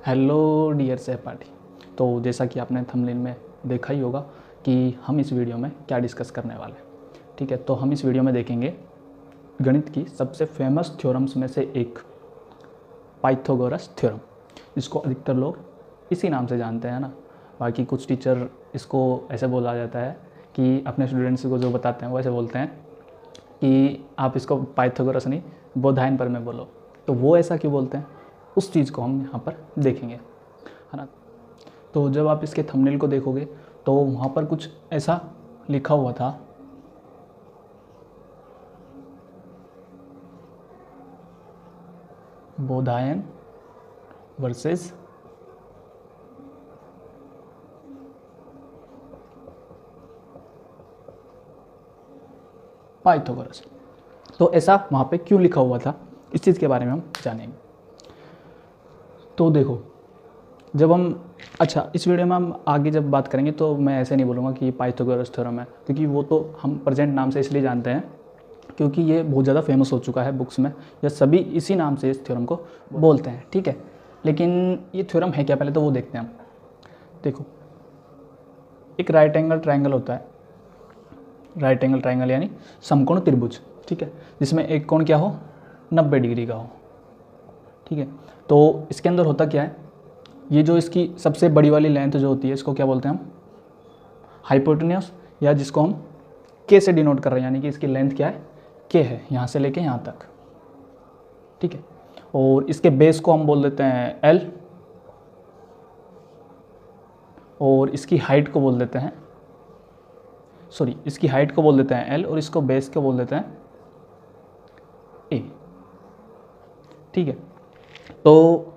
Hello dear सहपाठी। तो जैसा कि आपने थंबनेल में देखा ही होगा कि हम इस वीडियो में क्या डिस्कस करने वाले हैं। ठीक है, तो हम इस वीडियो में देखेंगे गणित की सबसे फेमस थ्योरम्स में से एक पाइथागोरस थ्योरम, जिसको अधिकतर लोग इसी नाम से जानते हैं ना। बाकी कुछ टीचर इसको ऐसे बोला जाता है कि अपने स्टूडेंट्स को जो बताते हैं वो ऐसे बोलते हैं कि आप इसको पाइथागोरस नहीं बोधायन पर में बोलो। तो वो ऐसा क्यों बोलते हैं, उस चीज़ को हम यहाँ पर देखेंगे, है ना। तो जब आप इसके थंबनेल को देखोगे तो वहाँ पर कुछ ऐसा लिखा हुआ था, बोधायन वर्सेस पाइथागोरस। तो ऐसा वहाँ पे क्यों लिखा हुआ था, इस चीज़ के बारे में हम जानेंगे। तो देखो, जब हम इस वीडियो में हम आगे जब बात करेंगे तो मैं ऐसे नहीं बोलूँगा कि पाइथागोरस थ्योरम है, क्योंकि वो तो हम प्रेजेंट नाम से इसलिए जानते हैं क्योंकि ये बहुत ज़्यादा फेमस हो चुका है बुक्स में, या सभी इसी नाम से इस थ्योरम को बोलते हैं। ठीक है, लेकिन ये थ्योरम है क्या, पहले तो वो देखते हैं हम। देखो, एक राइट एंगल ट्रायंगल होता है, राइट एंगल ट्रायंगल यानी समकोण त्रिभुज, ठीक है, जिसमें एक कोण क्या हो, 90 डिग्री का हो। ठीक है, तो इसके अंदर होता क्या है, ये जो इसकी सबसे बड़ी वाली लेंथ जो होती है इसको क्या बोलते हैं हम, हाइपोटेन्यूस, या जिसको हम के से डिनोट कर रहे हैं, यानी कि इसकी लेंथ क्या है, के है, यहाँ से लेके यहाँ तक। ठीक है, और इसके बेस को हम बोल देते हैं एल, और इसकी हाइट को बोल देते हैं इसकी हाइट को बोल देते हैं एल, और इसको बेस को बोल देते हैं ए। ठीक है, तो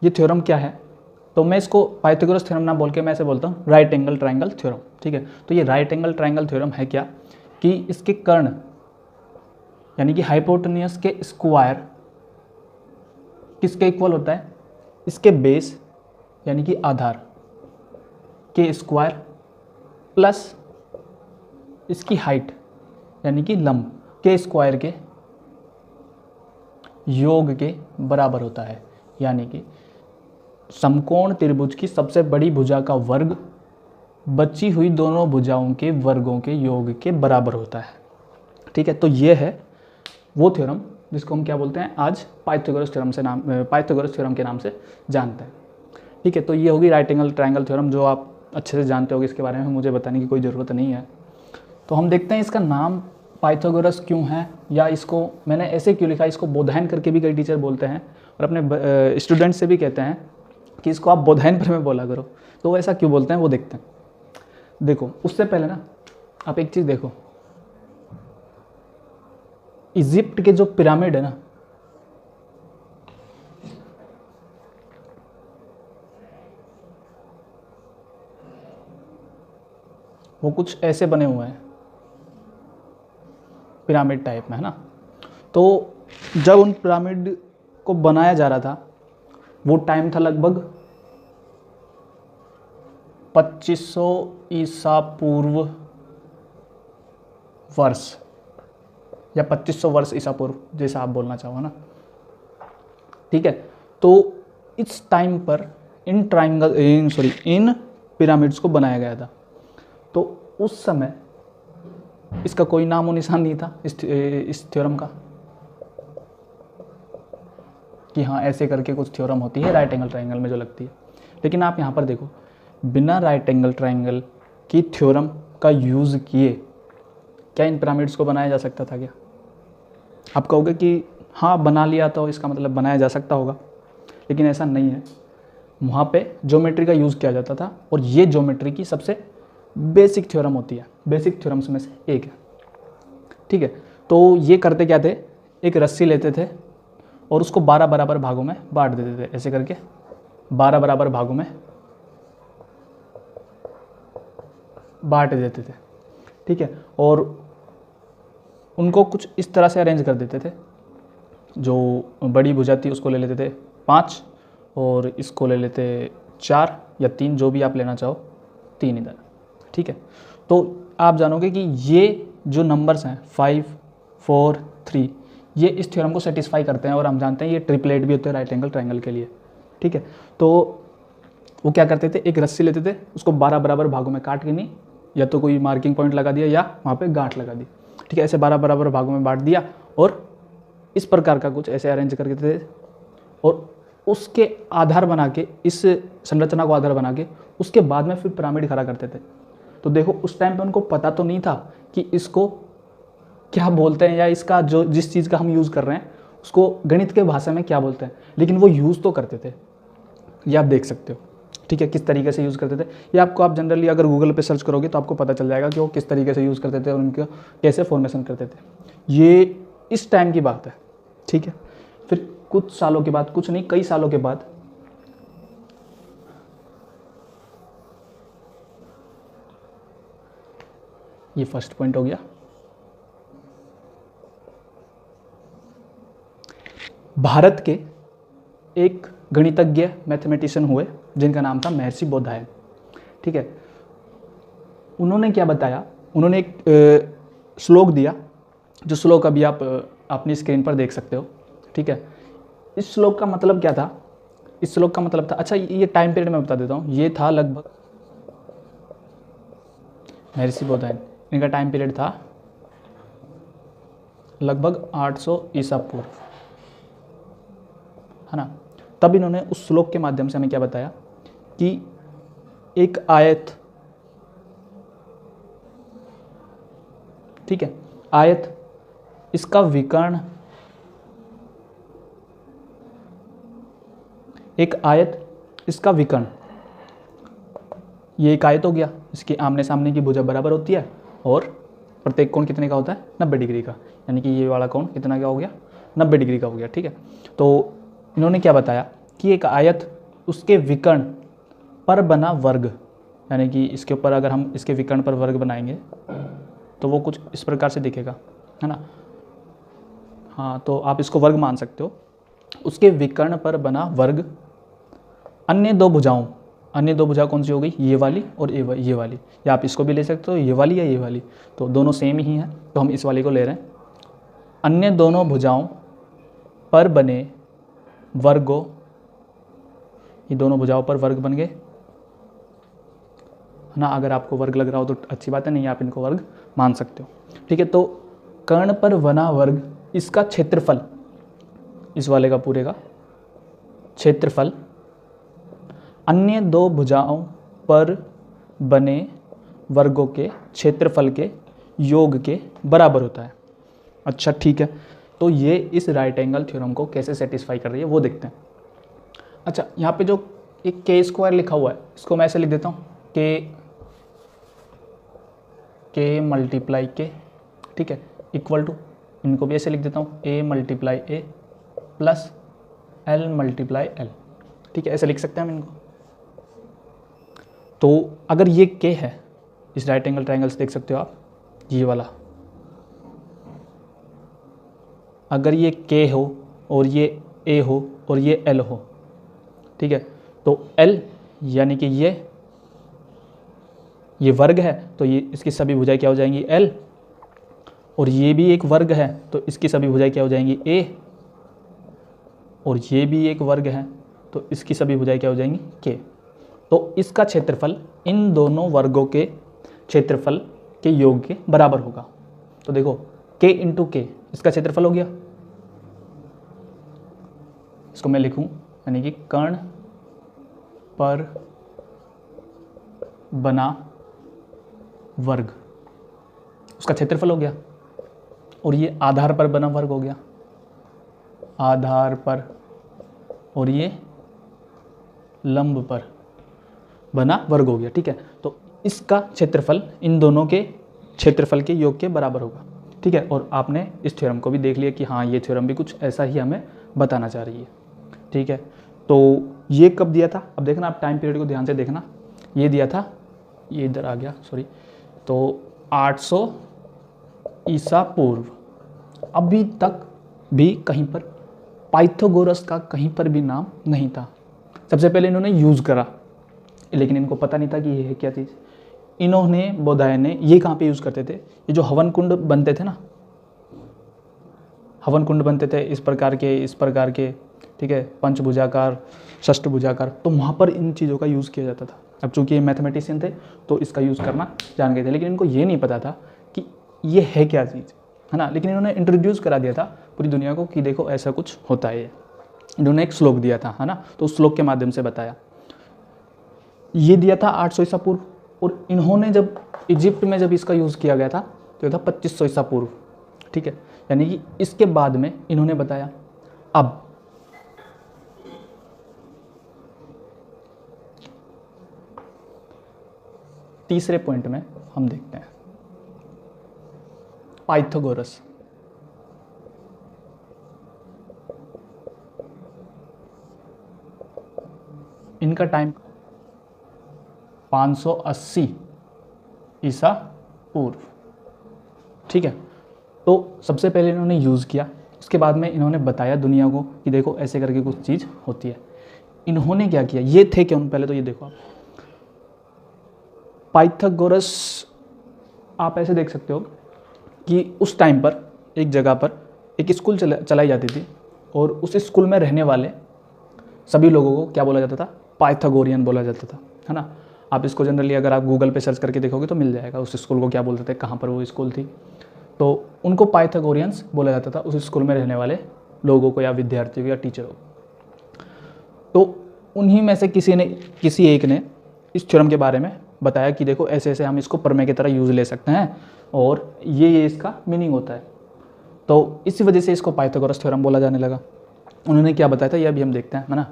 ये थ्योरम क्या है, तो मैं इसको पाइथागोरस थ्योरम ना बोल के मैं ऐसे बोलता हूँ राइट एंगल ट्रायंगल थ्योरम। ठीक है, तो ये राइट एंगल ट्रायंगल थ्योरम है क्या कि इसके कर्ण यानी कि हाइपोटेन्यूस के स्क्वायर किसके इक्वल होता है, इसके बेस यानी कि आधार के स्क्वायर प्लस इसकी हाइट यानी कि लंब के स्क्वायर के योग के बराबर होता है। यानी कि समकोण त्रिभुज की सबसे बड़ी भुजा का वर्ग बची हुई दोनों भुजाओं के वर्गों के योग के बराबर होता है। ठीक है, तो ये है वो थ्योरम जिसको हम क्या बोलते हैं, आज पाइथागोरस थ्योरम के नाम से जानते हैं। ठीक है, तो ये होगी राइट एंगल ट्रायंगल थ्योरम, जो आप अच्छे से जानते होगे, इसके बारे में मुझे बताने की कोई ज़रूरत नहीं है। तो हम देखते हैं इसका नाम पाइथागोरस क्यों है, या इसको मैंने ऐसे क्यों लिखा, इसको बोधायन करके भी कई टीचर बोलते हैं, और अपने स्टूडेंट से भी कहते हैं कि इसको आप बोधायन पर में बोला करो। तो वो ऐसा क्यों बोलते हैं वो देखते हैं। देखो, उससे पहले ना आप एक चीज़ देखो, इजिप्ट के जो पिरामिड है ना, वो कुछ ऐसे बने हुए हैं पिरामिड टाइप में, है ना। तो जब उन पिरामिड को बनाया जा रहा था वो टाइम था लगभग 2500 ईसा पूर्व वर्ष, या 2500 वर्ष ईसा पूर्व, जैसा आप बोलना चाहो ना। ठीक है, तो इस टाइम पर इन पिरामिड्स को बनाया गया था। तो उस समय इसका कोई नामो निशान नहीं था इस थ्योरम का, कि हाँ ऐसे करके कुछ थ्योरम होती है राइट एंगल ट्रायंगल में जो लगती है। लेकिन आप यहाँ पर देखो, बिना राइट एंगल ट्रायंगल की थ्योरम का यूज़ किए क्या इन पिरामिड्स को बनाया जा सकता था क्या? आप कहोगे कि हाँ बना लिया तो इसका मतलब बनाया जा सकता होगा, लेकिन ऐसा नहीं है। वहाँ पे ज्योमेट्री का यूज़ किया जाता था, और ये ज्योमेट्री की सबसे बेसिक थ्योरम होती है, बेसिक थ्योरम्स में से एक है। ठीक है, तो ये करते क्या थे, एक रस्सी लेते थे और उसको 12 बराबर भागों में बांट देते थे, ऐसे करके 12 बराबर भागों में बांट देते थे। ठीक है, और उनको कुछ इस तरह से अरेंज कर देते थे, जो बड़ी भुजा थी उसको ले लेते थे 5, और इसको ले लेते 4 या 3, जो भी आप लेना चाहो, 3 इधर। ठीक है, तो आप जानोगे कि ये जो नंबर्स हैं 5, 4, 3, ये इस थ्योरम को सेटिस्फाई करते हैं, और हम जानते हैं ये ट्रिपलेट भी होते हैं राइट एंगल ट्रायंगल के लिए। ठीक है। तो वो क्या करते थे, एक रस्सी लेते थे, उसको 12 बराबर भागों में काट के नहीं, या तो कोई मार्किंग पॉइंट लगा दिया या वहाँ पे गांठ लगा दी, ठीक है। ऐसे 12 बराबर भागों में बांट दिया और इस प्रकार का कुछ ऐसे अरेंज करके थे, और उसके आधार बना के, इस संरचना को आधार बना के उसके बाद में फिर पिरामिड खड़ा करते थे। तो देखो उस टाइम पे उनको पता तो नहीं था कि इसको क्या बोलते हैं, या इसका जो जिस चीज़ का हम यूज़ कर रहे हैं उसको गणित के भाषा में क्या बोलते हैं, लेकिन वो यूज़ तो करते थे। ये आप देख सकते हो, ठीक है, किस तरीके से यूज़ करते थे। ये आपको आप जनरली अगर गूगल पे सर्च करोगे तो आपको पता चल जाएगा कि वो किस तरीके से यूज़ करते थे और उनका कैसे फॉर्मेशन करते थे। ये इस टाइम की बात है, ठीक है। फिर कुछ सालों के बाद, कुछ नहीं कई सालों के बाद, ये फर्स्ट पॉइंट हो गया। भारत के एक गणितज्ञ मैथमेटिशियन हुए जिनका नाम था महर्षि बोधायन, ठीक है। उन्होंने क्या बताया, उन्होंने एक श्लोक दिया, जो श्लोक अभी आप अपनी स्क्रीन पर देख सकते हो, ठीक है। इस श्लोक का मतलब क्या था, इस श्लोक का मतलब था, अच्छा ये टाइम पीरियड मैं बता देता हूँ, ये था लगभग महर्षि बोधायन, इनका टाइम पीरियड था लगभग 800 ईसा पूर्व, है ना। तब इन्होंने उस श्लोक के माध्यम से हमें क्या बताया कि एक आयत, ठीक है, आयत, इसका विकर्ण, एक आयत, इसका विकर्ण, ये एक आयत हो गया, इसके आमने सामने की भुजा बराबर होती है और प्रत्येक कोण कितने का होता है, 90 डिग्री का, यानी कि ये वाला कोण कितना का हो गया, 90 डिग्री का हो गया, ठीक है। तो इन्होंने क्या बताया कि एक आयत, उसके विकर्ण पर बना वर्ग, यानी कि इसके ऊपर अगर हम इसके विकर्ण पर वर्ग बनाएंगे तो वो कुछ इस प्रकार से दिखेगा, है ना। हाँ, तो आप इसको वर्ग मान सकते हो। उसके विकर्ण पर बना वर्ग अन्य दो भुजाओं, अन्य दो भुजा कौन सी हो गई, ये वाली और ये वाली, या आप इसको भी ले सकते हो, ये वाली या ये वाली, तो दोनों सेम ही हैं, तो हम इस वाली को ले रहे हैं। अन्य दोनों भुजाओं पर बने वर्गों, ये दोनों भुजाओं पर वर्ग बन गए, है ना। अगर आपको वर्ग लग रहा हो तो अच्छी बात है, नहीं आप इनको वर्ग मान सकते हो, ठीक है। तो कर्ण पर बना वर्ग, इसका क्षेत्रफल, इस वाले का पूरे का क्षेत्रफल अन्य दो भुजाओं पर बने वर्गों के क्षेत्रफल के योग के बराबर होता है। अच्छा ठीक है, तो ये इस राइट एंगल थ्योरम को कैसे सेटिस्फाई कर रही है वो देखते हैं। अच्छा, यहाँ पे जो एक के स्क्वायर लिखा हुआ है, इसको मैं ऐसे लिख देता हूँ, के मल्टीप्लाई के, ठीक है, इक्वल टू, इनको भी ऐसे लिख देता हूँ, A multiply A plus L multiply L, ठीक है, ऐसे लिख सकते हैं हम इनको। तो अगर ये के है, इस राइट एंगल ट्रायंगल से देख सकते हो आप, ये वाला, अगर ये के हो और ये ए हो और ये एल हो, ठीक है, तो एल यानी कि ये वर्ग है, तो ये इसकी सभी भुजाएं क्या हो जाएंगी, एल, और ये भी एक वर्ग है तो इसकी सभी भुजाएं क्या हो जाएंगी, ए, और ये भी एक वर्ग है तो इसकी सभी भुजाएं क्या हो जाएंगी, के। तो इसका क्षेत्रफल इन दोनों वर्गों के क्षेत्रफल के योग के बराबर होगा। तो देखो के इंटू के, इसका क्षेत्रफल हो गया, इसको मैं लिखूं, यानी कि कर्ण पर बना वर्ग, उसका क्षेत्रफल हो गया, और ये आधार पर बना वर्ग हो गया, आधार पर, और ये लंब पर बना वर्ग हो गया, ठीक है। तो इसका क्षेत्रफल इन दोनों के क्षेत्रफल के योग के बराबर होगा, ठीक है। और आपने इस थ्योरम को भी देख लिया कि हाँ, ये थ्योरम भी कुछ ऐसा ही हमें बताना चाह रही है, ठीक है। तो ये कब दिया था, अब देखना, आप टाइम पीरियड को ध्यान से देखना, ये दिया था, ये इधर आ गया, सॉरी, तो 800 ईसा पूर्व। अभी तक भी कहीं पर पाइथागोरस का कहीं पर भी नाम नहीं था। सबसे पहले इन्होंने यूज़ करा, लेकिन इनको पता नहीं था कि ये है क्या चीज़। इन्होंने, बोधायन ने, ये कहाँ पे यूज़ करते थे, ये जो हवन कुंड बनते थे ना, हवन कुंड बनते थे इस प्रकार के, ठीक है, पंचभुजाकार, षष्ठभुजाकार, तो वहाँ पर इन चीज़ों का यूज़ किया जाता था। अब चूंकि ये मैथमेटिशियन थे तो इसका यूज़ करना जान गए थे, लेकिन इनको ये नहीं पता था कि ये है क्या चीज़, है ना। लेकिन इन्होंने इंट्रोड्यूस करा दिया था पूरी दुनिया को कि देखो ऐसा कुछ होता है। इन्होंने एक श्लोक दिया था, है ना, तो उस श्लोक के माध्यम से बताया। ये दिया था 800 ईसा पूर्व, और इन्होंने जब इजिप्ट में जब इसका यूज़ किया गया था तो ये था 2500 ईसा पूर्व, ठीक है। यानी कि इसके बाद में इन्होंने बताया। अब तीसरे पॉइंट में हम देखते हैं पाइथागोरस। इनका टाइम 580 ईसा पूर्व, ठीक है। तो सबसे पहले इन्होंने यूज़ किया, उसके बाद में इन्होंने बताया दुनिया को कि देखो ऐसे करके कुछ चीज़ होती है। इन्होंने क्या किया, ये थे क्यों, पहले तो ये देखो आप, पाइथागोरस आप ऐसे देख सकते हो कि उस टाइम पर एक जगह पर एक स्कूल चलाई जाती थी, और उस स्कूल में रहने वाले सभी लोगों को क्या बोला जाता था, पाइथागोरियन बोला जाता था, है ना। आप इसको जनरली अगर आप गूगल पे सर्च करके देखोगे तो मिल जाएगा उस स्कूल को क्या बोलते थे, कहाँ पर वो स्कूल थी। तो उनको पाइथागोरियंस बोला जाता था, उस स्कूल में रहने वाले लोगों को या विद्यार्थियों को या टीचरों को। तो उन्हीं में से किसी एक ने इस थ्योरम के बारे में बताया कि देखो ऐसे ऐसे हम इसको प्रमेय की तरह यूज़ ले सकते हैं, और ये इसका मीनिंग होता है। तो इसी वजह से इसको पाइथागोरस थ्योरम बोला जाने लगा। उन्होंने क्या बताया था ये अभी हम देखते हैं, है ना।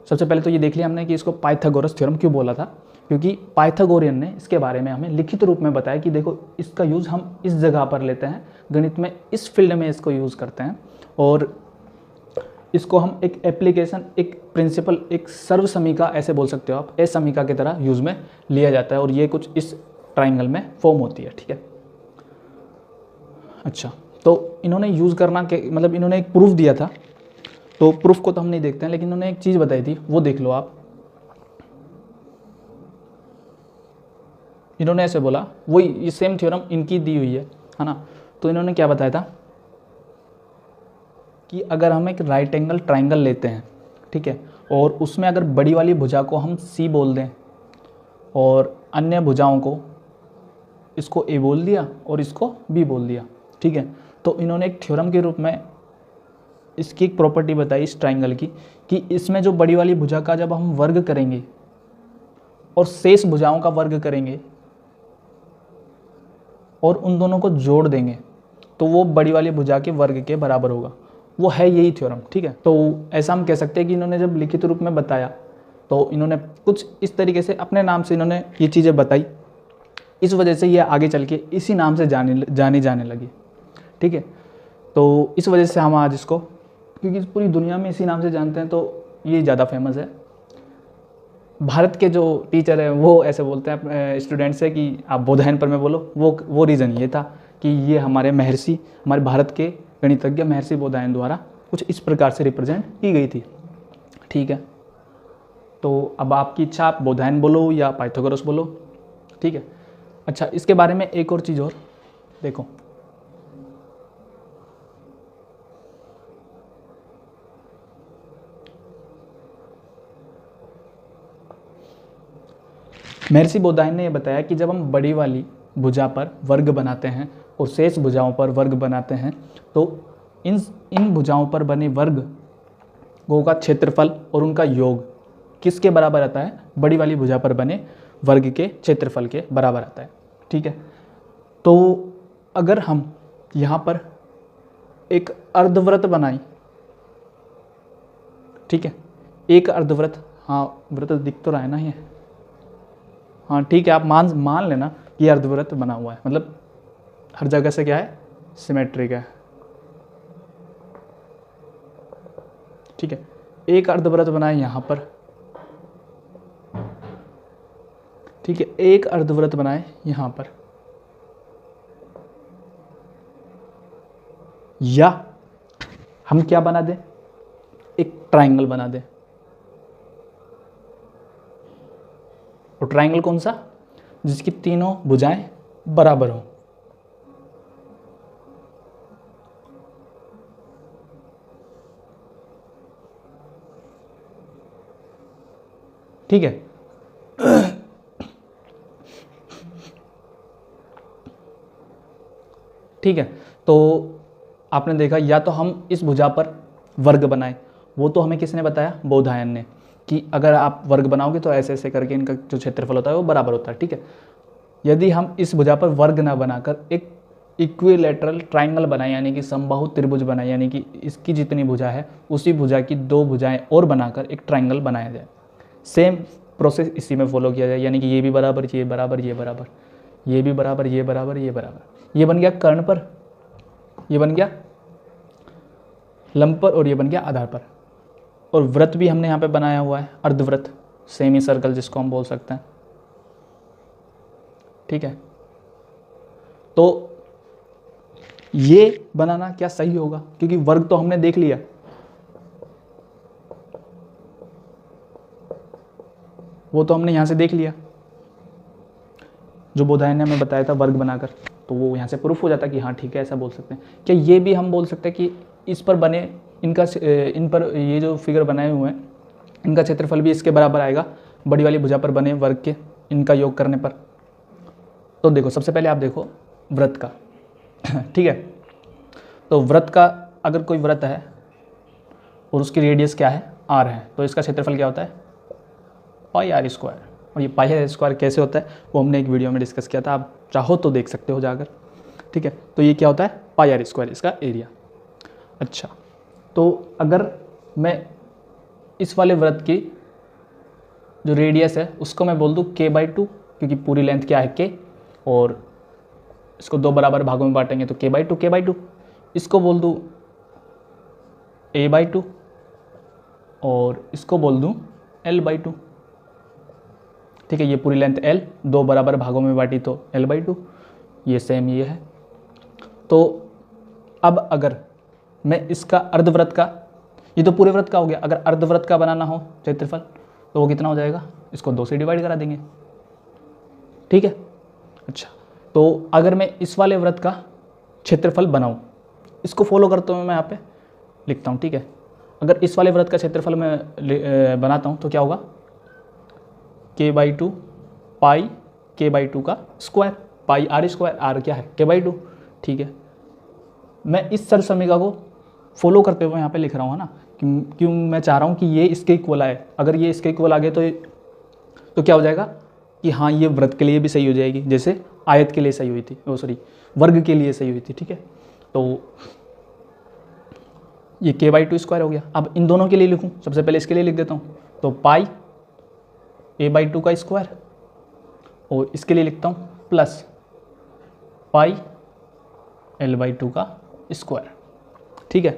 सबसे पहले तो ये देख लिया हमने कि इसको पाइथागोरस थ्योरम क्यों बोला था, क्योंकि पाइथागोरियन ने इसके बारे में हमें लिखित रूप में बताया कि देखो इसका यूज़ हम इस जगह पर लेते हैं, गणित में इस फील्ड में इसको यूज़ करते हैं, और इसको हम एक एप्लीकेशन, एक प्रिंसिपल, एक सर्व समीका ऐसे बोल सकते हो आप, ए समीका की तरह यूज़ में लिया जाता है, और ये कुछ इस ट्राइंगल में फॉर्म होती है, ठीक है। अच्छा, तो इन्होंने यूज़ करना के मतलब इन्होंने एक प्रूफ दिया था, तो प्रूफ को तो हम नहीं देखते हैं, लेकिन इन्होंने एक चीज़ बताई थी, वो देख लो आप। इन्होंने ऐसे बोला, वही ये सेम थ्योरम इनकी दी हुई है ना। तो इन्होंने क्या बताया था कि अगर हम एक राइट एंगल ट्राइंगल लेते हैं, ठीक है, और उसमें अगर बड़ी वाली भुजा को हम सी बोल दें और अन्य भुजाओं को, इसको ए बोल दिया और इसको बी बोल दिया, ठीक है, तो इन्होंने एक थ्योरम के रूप में इसकी एक प्रॉपर्टी बताई इस ट्राइंगल की, कि इसमें जो बड़ी वाली भुजा का जब हम वर्ग करेंगे और शेष भुजाओं का वर्ग करेंगे और उन दोनों को जोड़ देंगे तो वो बड़ी वाली भुजा के वर्ग के बराबर होगा। वो है यही थ्योरम, ठीक है। तो ऐसा हम कह सकते हैं कि इन्होंने जब लिखित रूप में बताया तो इन्होंने कुछ इस तरीके से अपने नाम से इन्होंने ये चीज़ें बताई, इस वजह से ये आगे चल के इसी नाम से जानी जाने लगी, ठीक है। तो इस वजह से हम आज इसको, क्योंकि पूरी दुनिया में इसी नाम से जानते हैं, तो ये ज़्यादा फेमस है। भारत के जो टीचर हैं वो ऐसे बोलते हैं अपने स्टूडेंट से कि आप बोधायन पर में बोलो, वो रीज़न ये था कि ये हमारे महर्षि, हमारे भारत के गणितज्ञ महर्षि बोधायन द्वारा कुछ इस प्रकार से रिप्रेजेंट की गई थी, ठीक है। तो अब आपकी इच्छा, आप बोधायन बोलो या पाइथागोरस बोलो, ठीक है। अच्छा, इसके बारे में एक और चीज़ और देखो, महर्षि बोधायन ने यह बताया कि जब हम बड़ी वाली भुजा पर वर्ग बनाते हैं और शेष भुजाओं पर वर्ग बनाते हैं तो इन भुजाओं पर बने वर्गों का क्षेत्रफल और उनका योग किसके बराबर आता है, बड़ी वाली भुजा पर बने वर्ग के क्षेत्रफल के बराबर आता है, ठीक है। तो अगर हम यहाँ पर एक अर्धवृत्त बनाएं, ठीक है, एक अर्धवृत्त, हाँ वृत्त दिख तो रहा है ना ये, हाँ ठीक है, आप मान लेना ये अर्धवृत्त बना हुआ है, मतलब हर जगह से क्या है, सिमेट्रिक है, ठीक है। एक अर्धवृत्त बनाए यहाँ पर, ठीक है, एक अर्धवृत्त बनाए यहाँ पर, या हम क्या बना दें, एक ट्राइंगल बना दें। और ट्राइंगल कौन सा, जिसकी तीनों भुजाएं बराबर हों, ठीक है। ठीक है, तो आपने देखा या तो हम इस भुजा पर वर्ग बनाए, वो तो हमें किसने बताया, बोधायन ने, कि अगर आप वर्ग बनाओगे तो ऐसे ऐसे करके इनका जो क्षेत्रफल होता है वो बराबर होता है। ठीक है, यदि हम इस भुजा पर वर्ग ना बनाकर एक इक्विलैटरल ट्राइंगल बनाए, यानी कि समबाहु त्रिभुज बनाए, यानी कि इसकी जितनी भुजा है उसी भुजा की 2 भुजाएं और बनाकर एक ट्राइंगल बनाया जाए। सेम प्रोसेस इसी में फॉलो किया जाए, यानी कि ये भी बराबर, ये बराबर, ये बराबर, ये भी बराबर, ये बराबर, ये बराबर। ये बन गया कर्ण पर, ये बन गया लंब पर, और ये बन गया आधार पर। और वृत्त भी हमने यहाँ पे बनाया हुआ है, अर्धवृत्त, सेमी सर्कल जिसको हम बोल सकते हैं। ठीक है, तो ये बनाना क्या सही होगा, क्योंकि वर्ग तो हमने देख लिया, वो तो हमने यहाँ से देख लिया जो बोधायन ने हमें बताया था वर्ग बनाकर, तो वो यहाँ से प्रूफ हो जाता कि हाँ ठीक है, ऐसा बोल सकते हैं। क्या ये भी हम बोल सकते हैं कि इस पर बने इन पर ये जो फिगर बनाए हुए हैं इनका क्षेत्रफल भी इसके बराबर आएगा, बड़ी वाली भुजा पर बने वर्ग के, इनका योग करने पर। तो देखो, सबसे पहले आप देखो वृत्त का। ठीक है, तो वृत्त का अगर कोई वृत्त है और उसकी रेडियस क्या है, r है, तो इसका क्षेत्रफल क्या होता है, पाई आर स्क्वायर। और ये पाई आर स्क्वायर कैसे होता है वो हमने एक वीडियो में डिस्कस किया था, आप चाहो तो देख सकते हो जाकर। ठीक है, तो ये क्या होता है, पाई आर स्क्वायर इसका एरिया। अच्छा, तो अगर मैं इस वाले वृत्त की जो रेडियस है उसको मैं बोल दूँ k/2, क्योंकि पूरी लेंथ क्या है k, और इसको 2 बराबर भागों में बांटेंगे तो k/2 इसको बोल दूँ a/2 और इसको बोल दूँ l/2। ठीक है, ये पूरी लेंथ l, 2 बराबर भागों में बांटी तो l/2, ये सेम ये है। तो अब अगर मैं इसका अर्धवृत्त का, ये तो पूरे वृत्त का हो गया, अगर अर्धवृत्त का बनाना हो क्षेत्रफल तो वो कितना हो जाएगा, इसको 2 से डिवाइड करा देंगे। ठीक है, अच्छा, तो अगर मैं इस वाले वृत्त का क्षेत्रफल बनाऊं, इसको फॉलो करता हूँ मैं यहाँ पे लिखता हूँ। ठीक है, अगर इस वाले वृत्त का क्षेत्रफल मैं बनाता हूँ तो क्या होगा, k/2 पाई k/2 का square, pi r square, r क्या है k/2। ठीक है, मैं इस सरसमीका को फॉलो करते हुए यहाँ पे लिख रहा हूँ, है ना, क्यों मैं चाह रहा हूँ कि ये इसके इक्वल आए। अगर ये इसके इक्वल आ गए तो क्या हो जाएगा कि हाँ ये वृत्त के लिए भी सही हो जाएगी, जैसे आयत के लिए सही हुई थी, सॉरी वर्ग के लिए सही हुई थी। ठीक है, तो ये k/2 स्क्वायर हो गया। अब इन दोनों के लिए लिखूँ, सबसे पहले इसके लिए लिख देता हूँ, तो पाई a/2 का स्क्वायर, और इसके लिए लिखता हूँ प्लस पाई l/2 का स्क्वायर। ठीक है,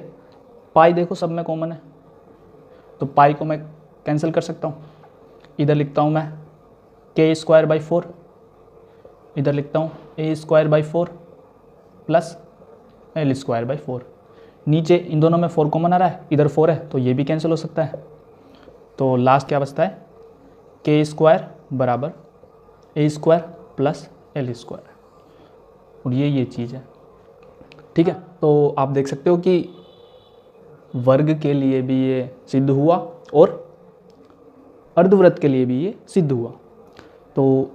पाई देखो सब में कॉमन है, तो पाई को मैं कैंसिल कर सकता हूँ। इधर लिखता हूँ मैं k²/4, इधर लिखता हूँ a²/4 प्लस l²/4। नीचे इन दोनों में 4 कॉमन आ रहा है, इधर 4 है तो ये भी कैंसिल हो सकता है। तो लास्ट क्या बचता है, k² बराबर a² प्लस l², और ये चीज़ है। ठीक है, तो आप देख सकते हो कि वर्ग के लिए भी ये सिद्ध हुआ और अर्धवृत्त के लिए भी ये सिद्ध हुआ। तो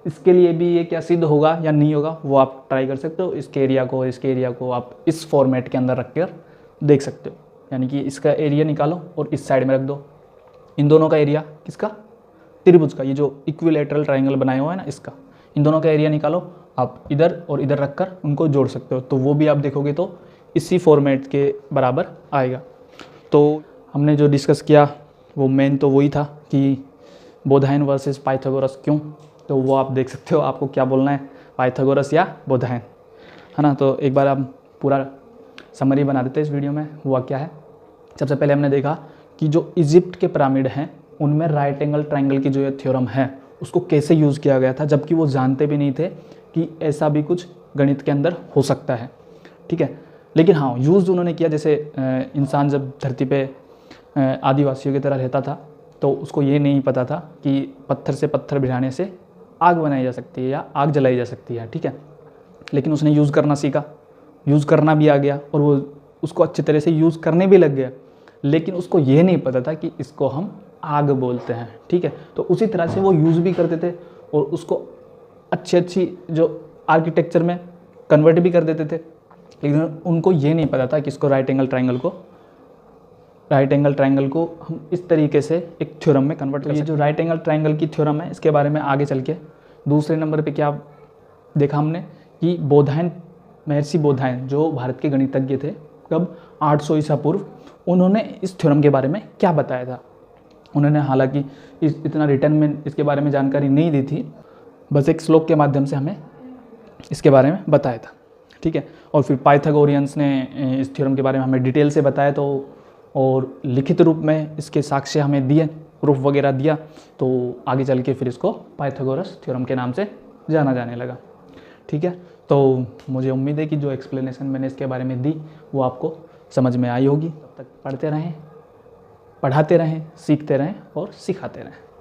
इसके लिए भी ये क्या सिद्ध होगा या नहीं होगा वो आप ट्राई कर सकते हो। इसके एरिया को और इसके एरिया को आप इस फॉर्मेट के अंदर रख कर देख सकते हो, यानी कि इसका एरिया निकालो और इस साइड में रख दो, इन दोनों का एरिया किसका, त्रिभुज का, ये जो इक्विलैटरल ट्रायंगल बनाया हुआ है ना इसका, इन दोनों का एरिया निकालो, आप इधर और इधर रखकर उनको जोड़ सकते हो, तो वो भी आप देखोगे तो इसी फॉर्मेट के बराबर आएगा। तो हमने जो डिस्कस किया वो मेन तो वही था कि बोधायन वर्सेस पाइथागोरस क्यों, तो वो आप देख सकते हो आपको क्या बोलना है, पाइथागोरस या बोधायन, है ना। तो एक बार आप पूरा समरी बना देते हैं इस वीडियो में। हुआ क्या है, सबसे पहले हमने देखा कि जो इजिप्ट के पिरामिड हैं उनमें राइट एंगल ट्रायंगल की जो ये थ्योरम है उसको कैसे यूज़ किया गया था, जबकि वो जानते भी नहीं थे कि ऐसा भी कुछ गणित के अंदर हो सकता है। ठीक है, लेकिन हाँ यूज़ उन्होंने किया। जैसे इंसान जब धरती पे आदिवासियों की तरह रहता था तो उसको ये नहीं पता था कि पत्थर से पत्थर भिड़ाने से आग बनाई जा सकती है या आग जलाई जा सकती है। ठीक है, लेकिन उसने यूज़ करना सीखा, यूज़ करना भी आ गया और वो उसको अच्छी तरह से यूज़ करने भी लग गया, लेकिन उसको ये नहीं पता था कि इसको हम आग बोलते हैं, ठीक है। तो उसी तरह से वो यूज़ भी करते थे और उसको अच्छी जो आर्किटेक्चर में कन्वर्ट भी कर देते थे, लेकिन उनको ये नहीं पता था कि इसको राइट एंगल ट्रायंगल को हम इस तरीके से एक थ्योरम में कन्वर्ट कर सकते हैं। ये जो राइट एंगल ट्रायंगल की थ्योरम है, इसके बारे में आगे चल के दूसरे नंबर पे क्या देखा हमने कि महर्षि बोधायन जो भारत के गणितज्ञ थे, कब 800 ईसा पूर्व, उन्होंने इस थ्योरम के बारे में क्या बताया था। उन्होंने हालांकि इतना रिटर्न में इसके बारे में जानकारी नहीं दी थी, बस एक श्लोक के माध्यम से हमें इसके बारे में बताया था, ठीक है। और फिर पाइथागोरियंस ने इस थ्योरम के बारे में हमें डिटेल से बताया, तो और लिखित रूप में इसके साक्ष्य हमें दिए, प्रूफ वगैरह दिया, तो आगे चल के फिर इसको पाइथागोरस थ्योरम के नाम से जाना जाने लगा, ठीक है। तो मुझे उम्मीद है कि जो एक्सप्लेनेशन मैंने इसके बारे में दी वो आपको समझ में आई होगी। तब तक पढ़ते रहें, पढ़ाते रहें, सीखते रहें और सिखाते रहें।